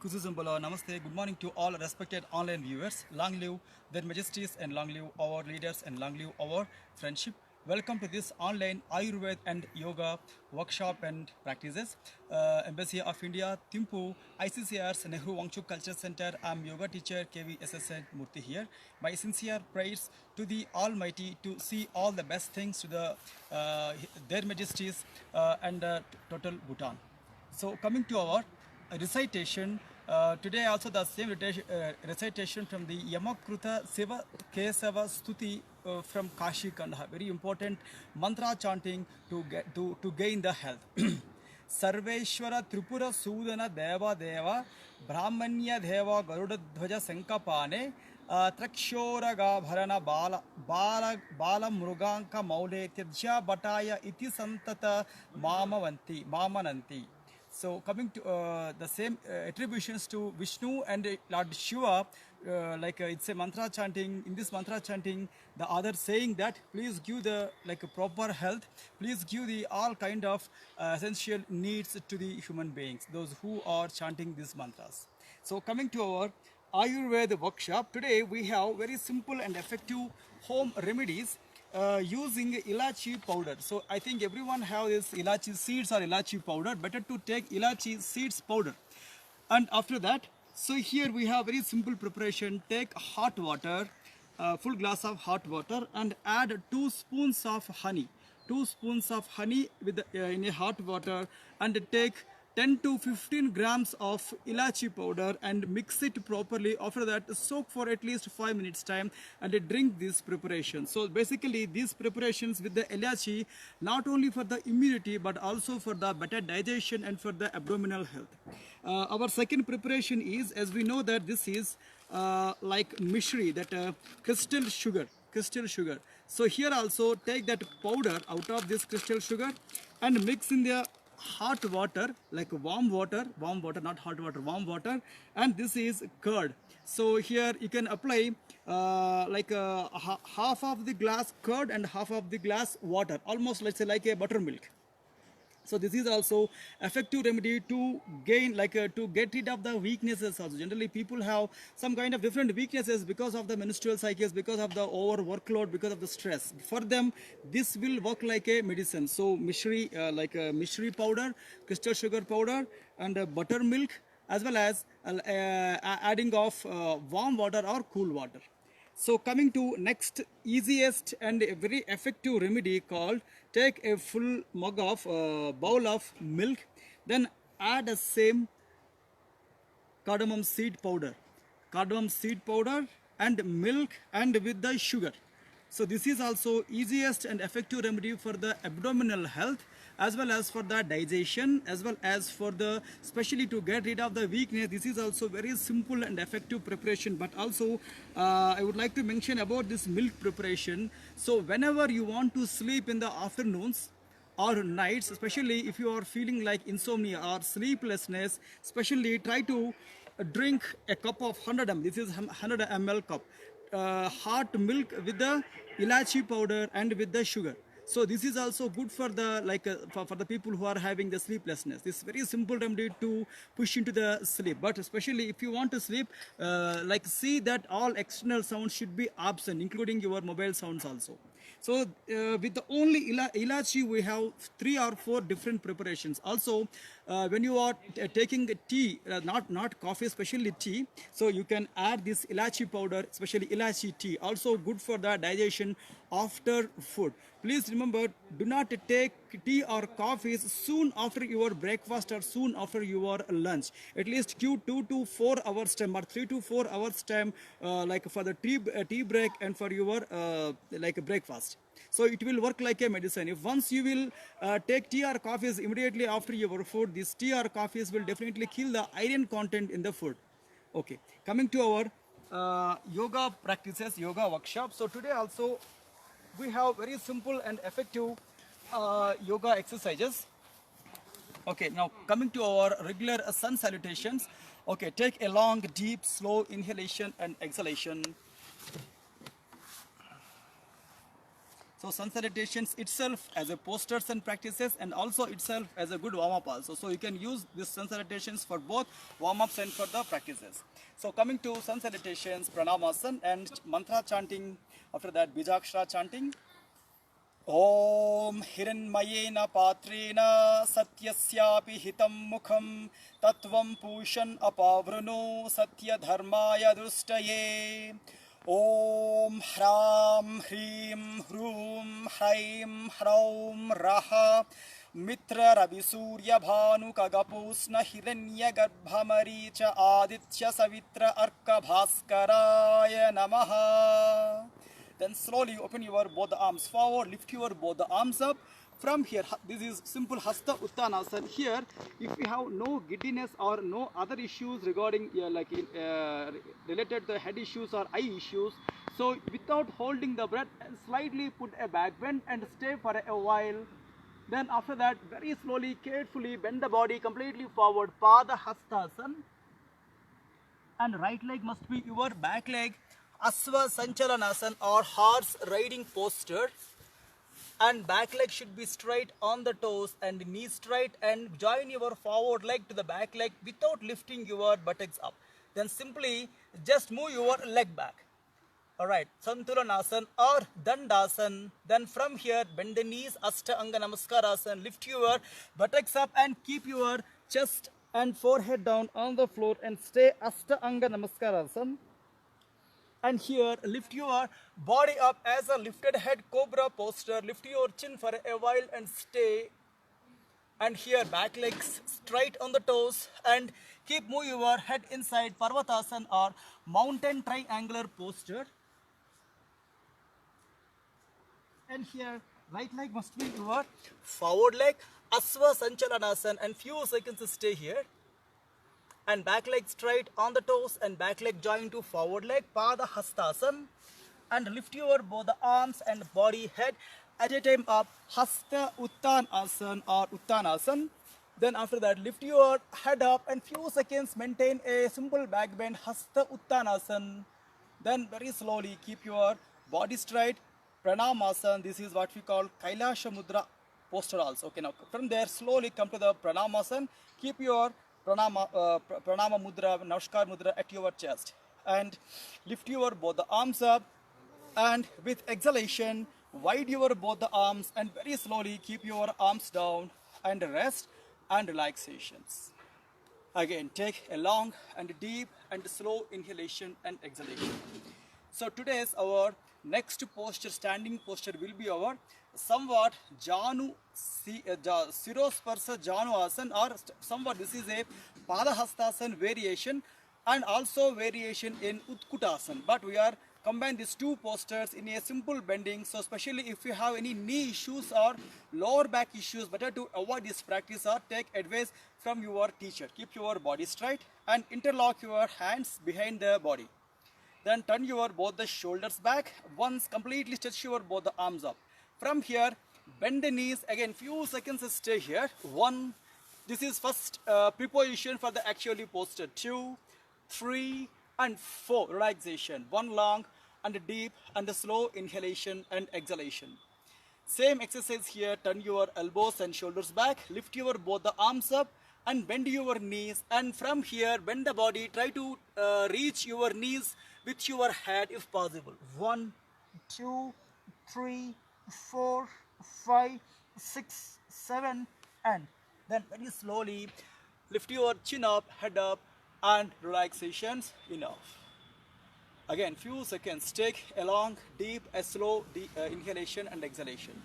Kuzuzumbala, Namaste. Good morning to all respected online viewers. Long live their majesties and long live our leaders and long live our friendship. Welcome to this online Ayurveda and Yoga workshop and practices. Embassy of India, Thimphu, ICCR's Nehru Wangchuk Culture Center. I'm yoga teacher KVSSN Murthy here. My sincere prayers to the Almighty to see all the best things to their majesties and total Bhutan. So coming to our recitation, today also the same recitation from the Yamakruta Siva Kesava Stuti from Kashi Kandha. Very important mantra chanting to gain the health. Sarveshwara Tripura Sudana Deva Deva Brahmanya Deva Garuda Dhvaja Sankapane Trakshoragabharana Bala Mruganka Maule Tirja Bataya Iti Santata Mamananti. So coming to the same attributions to Vishnu and Lord Shiva, it's a mantra chanting. In this mantra chanting, the other saying that please give the proper health, please give the all kind of essential needs to the human beings, those who are chanting these mantras. So coming to our Ayurveda workshop, today we have very simple and effective home remedies using ilachi powder. So I think everyone have this ilachi seeds or ilachi powder. Better to take ilachi seeds powder. And after that, so here we have very simple preparation. Take hot water, full glass of hot water, and add 2 spoons of honey. 2 spoons of honey with in a hot water, and take 10 to 15 grams of ilachi powder and mix it properly. After that, soak for at least 5 minutes time and drink this preparation. So basically these preparations with the ilachi, not only for the immunity but also for the better digestion and for the abdominal health. Our second preparation is, as we know that this is like mishri, that crystal sugar. So here also take that powder out of this crystal sugar and mix in the hot water, like warm water, not hot water, warm water, and this is curd. So here you can apply half of the glass curd and half of the glass water, almost let's say like a buttermilk. So this is also effective remedy to gain, to get rid of the weaknesses also. Generally people have some kind of different weaknesses because of the menstrual cycles, because of the over workload, because of the stress. For them this will work like a medicine. So mishri, mishri powder, crystal sugar powder, and buttermilk, as well as adding of warm water or cool water. So coming to next easiest and a very effective remedy called, take a full mug of bowl of milk, then add the same cardamom seed powder and milk and with the sugar. So this is also easiest and effective remedy for the abdominal health, as well as for the digestion, as well as for the, especially to get rid of the weakness. This is also very simple and effective preparation. But also I would like to mention about this milk preparation. So whenever you want to sleep in the afternoons or nights, especially if you are feeling like insomnia or sleeplessness, especially try to drink a cup of 100 ml. This is 100 ml cup hot milk with the ilachi powder and with the sugar. So this is also good for the for the people who are having the sleeplessness. This is very simple remedy to push into the sleep. But especially if you want to sleep, see that all external sounds should be absent, including your mobile sounds also. So with the only ilachi, we have 3 or 4 different preparations. Also, when you are taking tea, not coffee, especially tea, so you can add this ilachi powder, especially ilachi tea. Also good for the digestion after food. Please remember, do not take tea or coffees soon after your breakfast or soon after your lunch. At least give 2 to 4 hours time or 3 to 4 hours time, for the tea break and for your breakfast. So it will work like a medicine. If once you will take tea or coffees immediately after your food, these tea or coffees will definitely kill the iron content in the food. Okay, coming to our yoga practices, yoga workshop. So today also we have very simple and effective yoga exercises. Okay, now coming to our regular sun salutations. Okay, take a long, deep, slow inhalation and exhalation. So sun salutations itself as a posters and practices, and also itself as a good warm up also. So you can use this sun salutations for both warm ups and for the practices. So coming to sun salutations, pranamasana and mantra chanting. After that, bijakshara chanting. ॐ हिरण्मयेन पात्रेण सत्यस्यापि हितं मुखं तत्त्वं पूषन् अपावृणो सत्यधर्माय दृष्टये ॐ ह्रां ह्रीं ह्रूं ह्रैं ह्रौं रः मित्ररविसूर्यभानुकगपोष्ण हिरण्यगर्भमरीच आदित्यसवित्र अर्कभास्कराय नमः. Then slowly open your both the arms forward, lift your both the arms up. From here, this is simple Hasta Uttanasana. Here, if you have no giddiness or no other issues regarding related to head issues or eye issues, so without holding the breath, slightly put a back bend and stay for a while. Then after that, very slowly, carefully bend the body completely forward, Pada Hastasana. And right leg must be your back leg. Asva Sanchalanasana or horse riding posture, and back leg should be straight on the toes and knees straight, and join your forward leg to the back leg without lifting your buttocks up. Then simply just move your leg back. Alright, Santulanasana or Dandasana. Then from here bend the knees, Ashtanga Namaskarasana, lift your buttocks up and keep your chest and forehead down on the floor and stay Ashtanga Namaskarasana. And here lift your body up as a lifted head cobra posture. Lift your chin for a while and stay. And here back legs straight on the toes and keep move your head inside Parvatasana or mountain triangular posture. And here right leg must be your forward leg, Asva Sanchalanasana, and few seconds stay here. And back leg straight on the toes and back leg join to forward leg, Pada Hastasana, and lift your both the arms and body head at a time up, Hasta Uttanasana or Uttanasana. Then after that lift your head up and few seconds maintain a simple back bend, Hasta Uttanasana. Then very slowly keep your body straight, Pranamasana. This is what we call Kailasha Mudra posture also. Okay, now from there slowly come to the Pranamasana. Keep your Pranama Mudra, Namaskar Mudra at your chest and lift your both the arms up, and with exhalation wide your both the arms and very slowly keep your arms down and rest and relaxations. Again take a long and deep and slow inhalation and exhalation. So today's our next posture, standing posture, will be our somewhat Janu Sirosparsa Janu Asana, or somewhat this is a Padahastasana variation and also variation in Utkutasana. But we are combine these two postures in a simple bending. So especially if you have any knee issues or lower back issues, better to avoid this practice or take advice from your teacher. Keep your body straight and interlock your hands behind the body. Then turn your both the shoulders back. Once completely stretch your both the arms up. From here, bend the knees. Again, few seconds stay here. 1. This is first preposition for the actually posture. 2, 3, and 4. Relaxation. 1 long and deep and slow inhalation and exhalation. Same exercise here. Turn your elbows and shoulders back. Lift your both the arms up and bend your knees. And from here, bend the body. Try to reach your knees with your head if possible. 1, 2, 3, 4, 5, 6, 7, and then very slowly lift your chin up, head up, and relaxations enough. Again, few seconds. Take a long, deep, a slow inhalation and exhalation.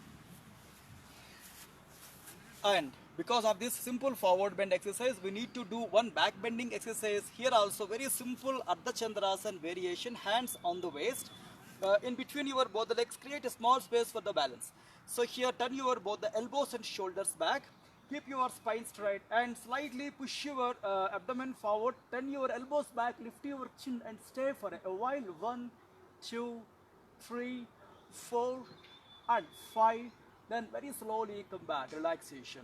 And because of this simple forward bend exercise, we need to do one back bending exercise. Here also very simple Ardha Chandrasana variation, hands on the waist. In between your both the legs, create a small space for the balance. So here turn your both the elbows and shoulders back. Keep your spine straight and slightly push your abdomen forward. Turn your elbows back, lift your chin and stay for a while. 1, 2, 3, 4, and 5. Then very slowly come back, relaxation.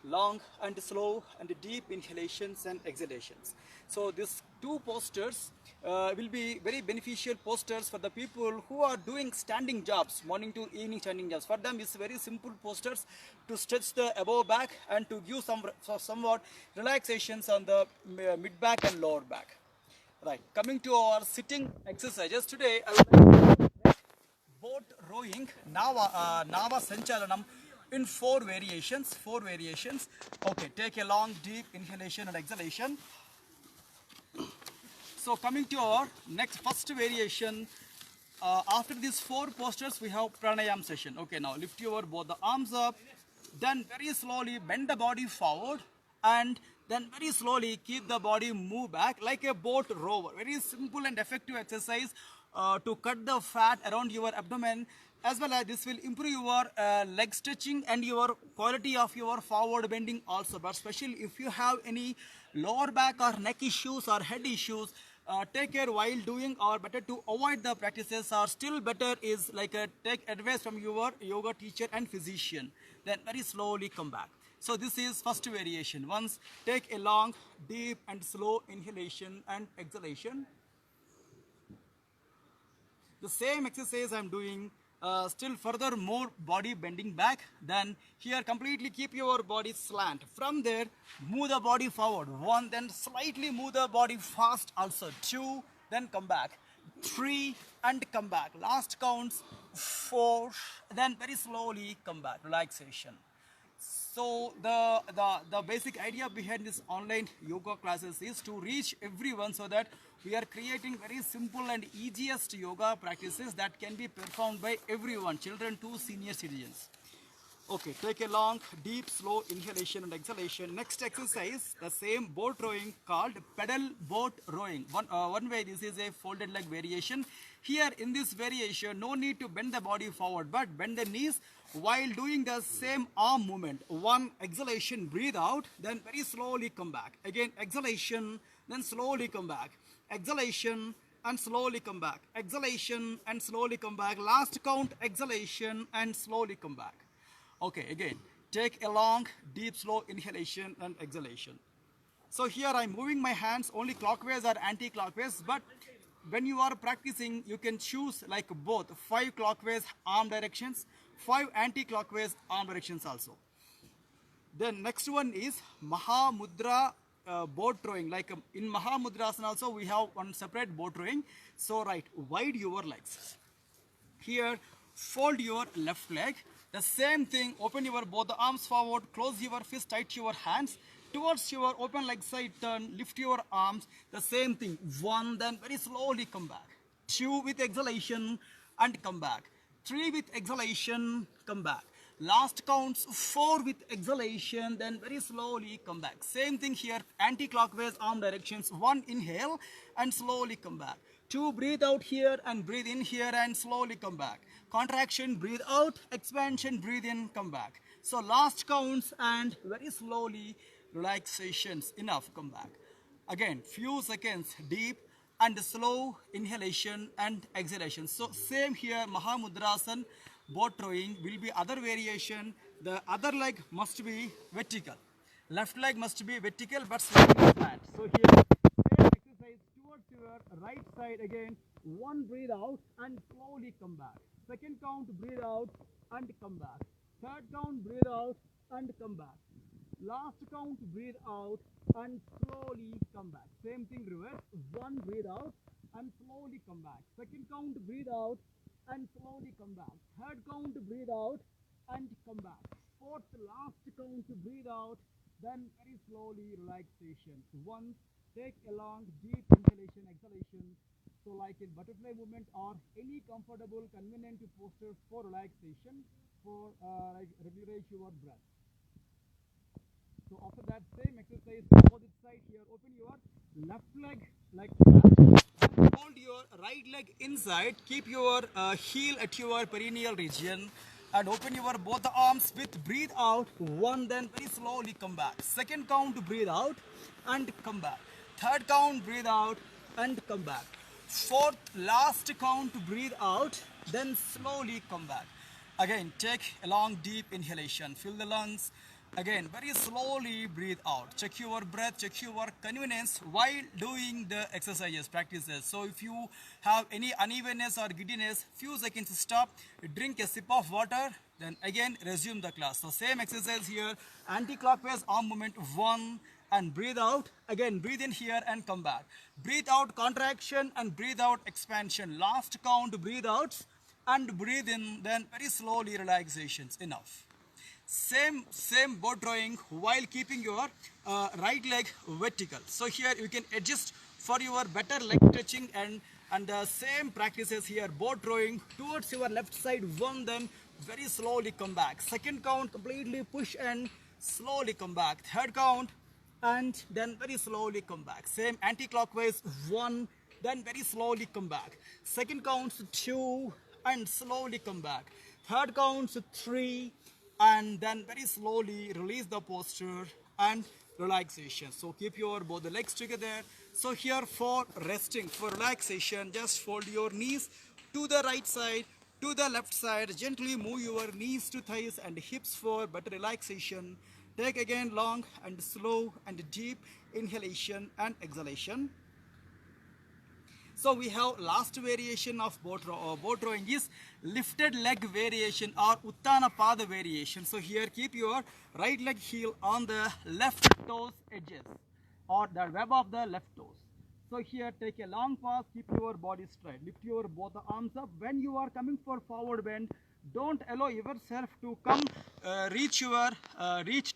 long and slow and deep inhalations and exhalations. So these two postures will be very beneficial postures for the people who are doing standing jobs, morning to evening standing jobs. For them, it's very simple postures to stretch the above back and to give somewhat relaxations on the mid back and lower back. Right, coming to our sitting exercises today, I would like to boat rowing Nava Sanchalanam in four variations. Okay, take a long deep inhalation and exhalation. So coming to our first variation, after these four postures we have pranayam session. Okay, now lift your both the arms up, then very slowly bend the body forward, and then very slowly keep the body move back like a boat rower. Very simple and effective exercise to cut the fat around your abdomen, as well as this will improve your leg stretching and your quality of your forward bending also. But especially if you have any lower back or neck issues or head issues, take care while doing, or better to avoid the practices, or still better is like take advice from your yoga teacher and physician, then very slowly come back. So this is first variation. Once take a long deep and slow inhalation and exhalation. The same exercise I'm doing, still further more body bending back. Then here completely keep your body slant. From there move the body forward. 1, then slightly move the body fast also. 2, then come back. 3 and come back. Last counts 4, then very slowly come back. Relaxation. So the basic idea behind this online yoga classes is to reach everyone, so that we are creating very simple and easiest yoga practices that can be performed by everyone, children to senior citizens. Okay, take a long, deep, slow inhalation and exhalation. Next exercise, the same boat rowing called pedal boat rowing. One way, this is a folded leg variation. Here in this variation, no need to bend the body forward, but bend the knees while doing the same arm movement. 1, exhalation, breathe out, then very slowly come back. Again, exhalation, then slowly come back. Exhalation, and slowly come back. Exhalation, and slowly come back. Last count, exhalation, and slowly come back. Okay, again, take a long, deep, slow inhalation and exhalation. So here I'm moving my hands only clockwise or anti-clockwise, but when you are practicing, you can choose like both 5 clockwise arm directions, 5 anti-clockwise arm directions also. Then next one is Mahamudra boat rowing. Like in Mahamudrasana also we have one separate boat rowing. So right, wide your legs. Here, fold your left leg. The same thing, open your both the arms forward, close your fist, tight your hands. Towards your open leg side turn, lift your arms. The same thing, 1, then very slowly come back. 2 with exhalation and come back. 3 with exhalation, come back. Last counts 4 with exhalation, then very slowly come back. Same thing here, anti-clockwise arm directions. 1, inhale and slowly come back. 2, breathe out here and breathe in here and slowly come back. Contraction, breathe out. Expansion, breathe in, come back. So last counts and very slowly relaxations. Enough, come back. Again, few seconds, deep and slow inhalation and exhalation. So same here, Mahamudrasan, boat rowing will be other variation. The other leg must be vertical. Left leg must be vertical but slightly flat. So here, same exercise towards your right side again. 1, breathe out and slowly come back. Second count, breathe out and come back. Third count, breathe out and come back. Last count, breathe out and slowly come back. Same thing, reverse. 1, breathe out and slowly come back. Second count, breathe out and slowly come back. Third count, breathe out and come back. Fourth, last count, breathe out, then very slowly relaxation. 1, take a long deep inhalation, exhalation. So like in butterfly movement or any comfortable, convenient posture for relaxation, for regulate your breath. So after that, same exercise, opposite side here, open your left leg like that. Hold your right leg inside, keep your heel at your perineal region and open your both the arms with breathe out. 1, then very slowly come back. Second count, breathe out and come back. Third count, breathe out and come back. Fourth, last count, breathe out, then slowly come back. Again, take a long deep inhalation, fill the lungs Again, very slowly breathe out. Check your breath, check your convenience while doing the exercises, practices. So if you have any unevenness or giddiness, few seconds stop, drink a sip of water, then again resume the class. So same exercise here, anti-clockwise arm movement, 1, and breathe out. Again, breathe in here and come back. Breathe out, contraction, and breathe out, expansion. Last count, breathe out and breathe in, then very slowly relaxations. Enough. Same boat drawing while keeping your right leg vertical. So here you can adjust for your better leg stretching, and the same practices here, boat drawing towards your left side, 1, then very slowly come back. Second count, completely push and slowly come back. Third count, and then very slowly come back. Same anti-clockwise, 1, then very slowly come back. Second counts, 2, and slowly come back. Third counts, 3, and then very slowly release the posture and relaxation. So keep your both the legs together. So here for resting, for relaxation, just fold your knees to the right side, to the left side. Gently move your knees to thighs and hips for better relaxation. Take again long and slow and deep inhalation and exhalation. So we have last variation of boat drawing is lifted leg variation or Uttana Pada variation. So here keep your right leg heel on the left toes edges or the web of the left toes. So here take a long pause, keep your body straight, lift your both the arms up. When you are coming for forward bend, don't allow yourself to come reach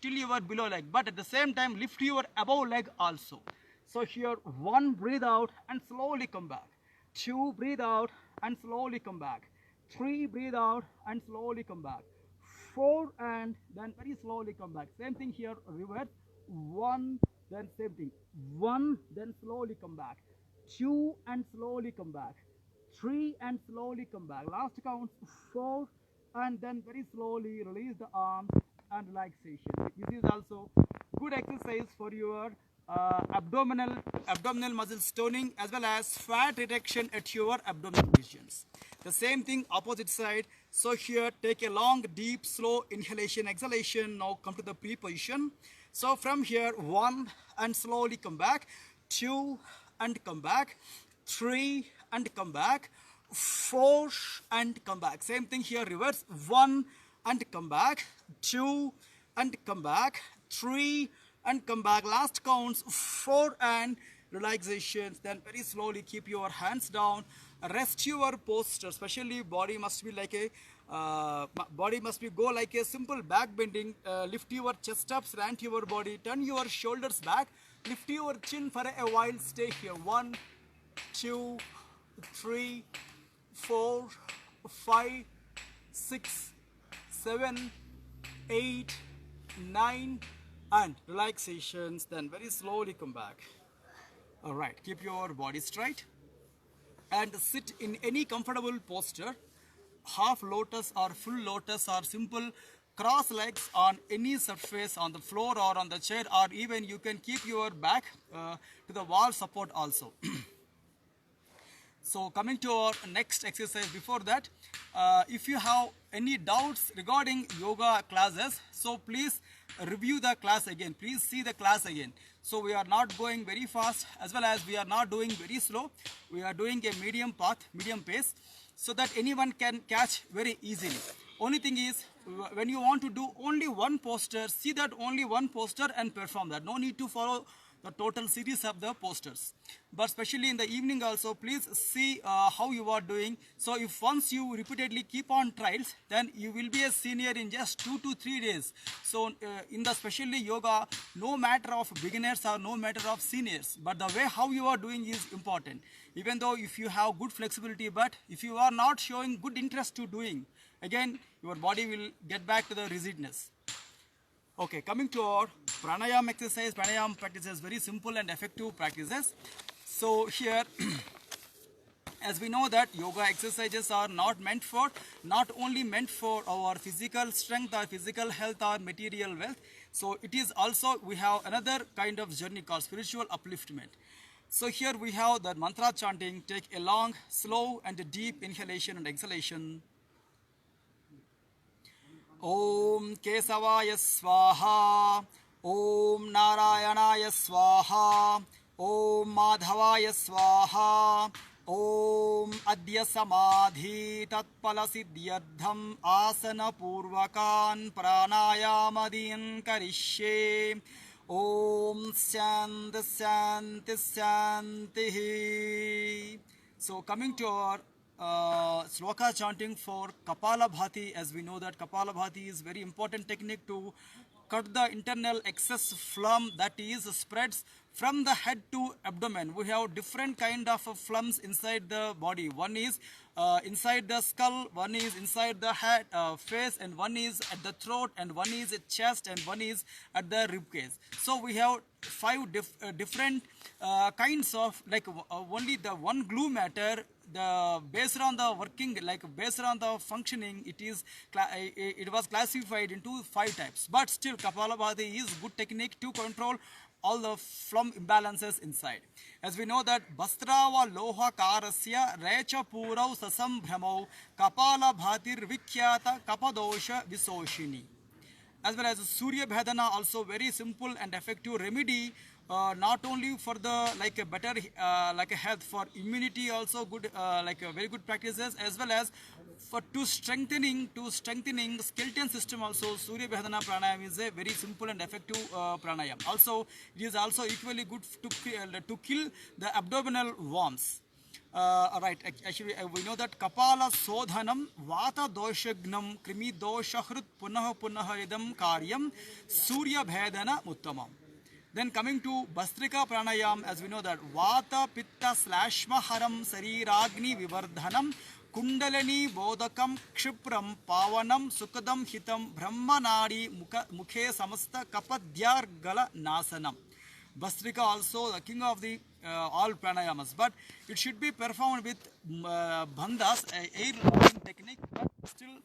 till your below leg, but at the same time lift your above leg also. So here 1, breathe out and slowly come back. 2, breathe out and slowly come back. 3, breathe out and slowly come back. 4, and then very slowly come back. Same thing here, reverse. 1, then same thing. 1, then slowly come back. 2, and slowly come back. 3, and slowly come back. Last count, 4, and then very slowly release the arms and relaxation. This is also good exercise for your abdominal muscles toning as well as fat reduction at your abdominal regions. The same thing opposite side. So here take a long deep slow inhalation exhalation. Now come to the pre position. So from here 1 and slowly come back, 2 and come back, 3 and come back, 4 and come back. Same thing here, reverse. 1 and come back, 2 and come back, 3 and come back. Last counts 4 and relaxations. Then very slowly keep your hands down, rest your posture. Especially body must be like a go like a simple back bending. Lift your chest up, slant your body, turn your shoulders back, lift your chin for a while. Stay here. 1, 2, 3, 4, 5, 6, 7, 8, 9, and relaxations. Then very slowly come back. All right, keep your body straight and sit in any comfortable posture. Half lotus or full lotus or simple cross legs on any surface, on the floor or on the chair, or even you can keep your back to the wall support also. So coming to our next exercise, before that, if you have any doubts regarding yoga classes, so please review the class again. Please see the class again. So we are not going very fast as well as we are not doing very slow. We are doing a medium path, medium pace, so that anyone can catch very easily. Only thing is, when you want to do only one poster, see that only one poster and perform that. No need to follow the total series of the posters. But especially in the evening also, please see how you are doing. So if once you repeatedly keep on trials, then you will be a senior in just 2 to 3 days. So in the especially yoga, no matter of beginners or no matter of seniors, but the way how you are doing is important. Even though if you have good flexibility, but if you are not showing good interest to doing, again your body will get back to the rigidness. Okay, coming to our pranayama exercise. Pranayama practices very simple and effective practices. So here, as we know that yoga exercises are not only meant for our physical strength or physical health or material wealth. So it is also, we have another kind of journey called spiritual upliftment. So here we have the mantra chanting. Take a long, slow and deep inhalation and exhalation. Om Kesavaya Swaha. Om Narayanaya Swaha. Om Madhavaya Swaha. Om Adya Samadhi Tatpala Siddhyardham Asana Purvakan Pranayamadiyan Karishye. Om Shanti Shanti Shanti. So coming to our sloka chanting for Kapalabhati, as we know that Kapalabhati is very important technique to cut the internal excess phlegm that is spreads from the head to abdomen. We have different kind of phlegms inside the body. One is inside the skull, one is inside the head, face, and one is at the throat, and one is at chest, and one is at the rib cage. So we have five different kinds of, like only the one glue matter, the based on the working, like based on the functioning, it was classified into 5 types. But still Kapalabhati is good technique to control all the phlegm imbalances inside. As we know that Bastrava Loha Karasya Recha Purau Sasam Bhramau Kapala Bhatir Vikyata Kapadosha Visoshini. As well as Surya Bhedana, also very simple and effective remedy, not only for the like a better like a health, for immunity also good, like a very good practices, as well as for to strengthening skeleton system also. Surya Bhedana pranayam is a very simple and effective pranayam. Also it is also equally good to kill the abdominal worms. Right, actually we know that Kapala Sodhanam Vata Doshagnam Krimi Doshahrit Punah Punahidam Karyam Surya Bhedana Uttamam. Then coming to Bastrika Pranayam, as we know that Vata Pitta Slashma Haram Sariragni Vivardhanam Kundalini Bodakam Kshipram Pavanam Sukadam Hitam Brahmanadi Mukhe Samasta Kapadyar Gala Nasanam. Bastrika also the king of the all pranayamas, but it should be performed with bandhas, air locking technique. But still,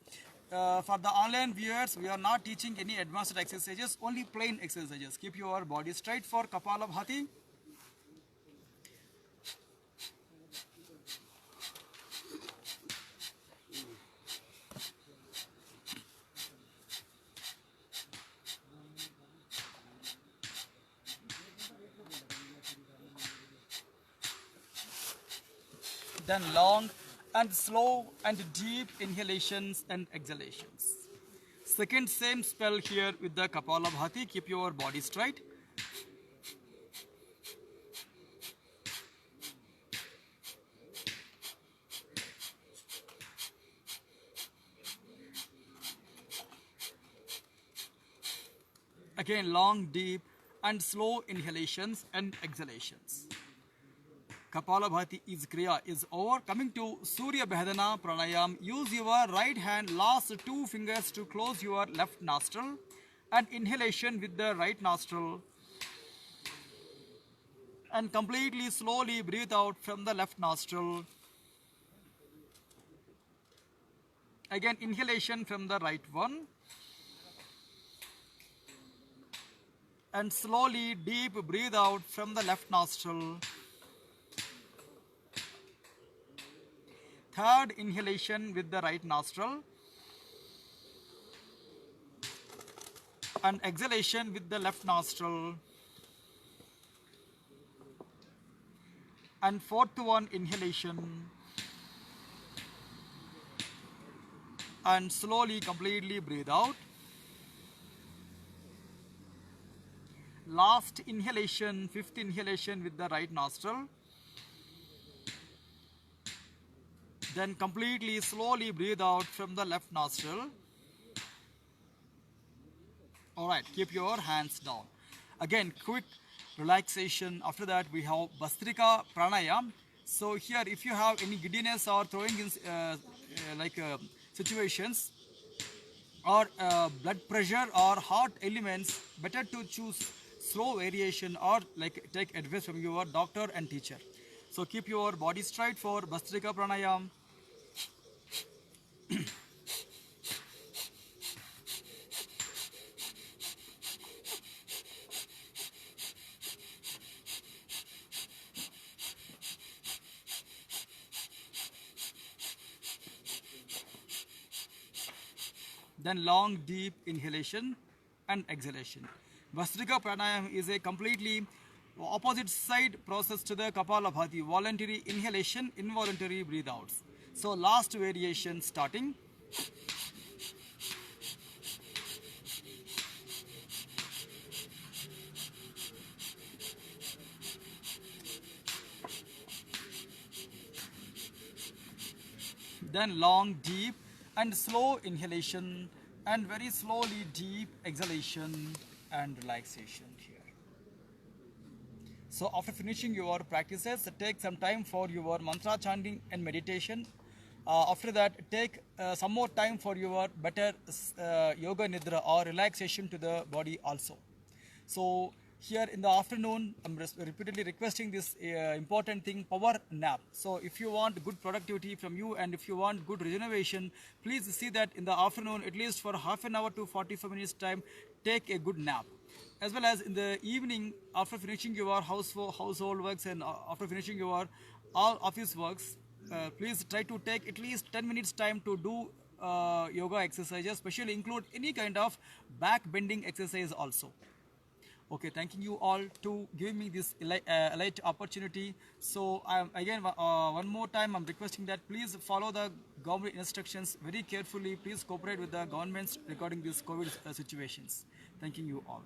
for the online viewers, we are not teaching any advanced exercises, only plain exercises. Keep your body straight for Kapalabhati. Then long and slow and deep inhalations and exhalations. Second same spell here with the Kapalabhati. Keep your body straight. Again, long, deep and slow inhalations and exhalations. Kapalabhati is Kriya is over. Coming to Surya Bhedana Pranayam, use your right hand last 2 fingers to close your left nostril and inhalation with the right nostril, and completely slowly breathe out from the left nostril. Again, inhalation from the right one, and slowly deep breathe out from the left nostril. Third inhalation with the right nostril, and exhalation with the left nostril. And fourth one, inhalation, and slowly completely breathe out. Last inhalation, fifth inhalation with the right nostril, then completely slowly breathe out from the left nostril. Alright, keep your hands down. Again, quick relaxation. After that we have Bastrika Pranayam. So here, if you have any giddiness or throwing in situations, or blood pressure or heart elements, better to choose slow variation or like take advice from your doctor and teacher. So keep your body straight for Bastrika Pranayam. then long deep inhalation and exhalation. Vastrika Pranayama is a completely opposite side process to the Kapalabhati, voluntary inhalation, involuntary breathe outs. So last variation starting. Then long deep and slow inhalation and very slowly deep exhalation and relaxation here. So after finishing your practices, take some time for your mantra chanting and meditation. After that, take some more time for your better yoga nidra or relaxation to the body also. So here in the afternoon, I'm repeatedly requesting this important thing, power nap. So if you want good productivity from you and if you want good regeneration, please see that in the afternoon, at least for half an hour to 45 minutes time, take a good nap. As well as in the evening, after finishing your household works and after finishing your all office works, please try to take at least 10 minutes time to do yoga exercises, especially include any kind of back bending exercise also. Okay, thanking you all to giving me this elite opportunity. So again, one more time, I'm requesting that please follow the government instructions very carefully. Please cooperate with the governments regarding these COVID situations. Thanking you all.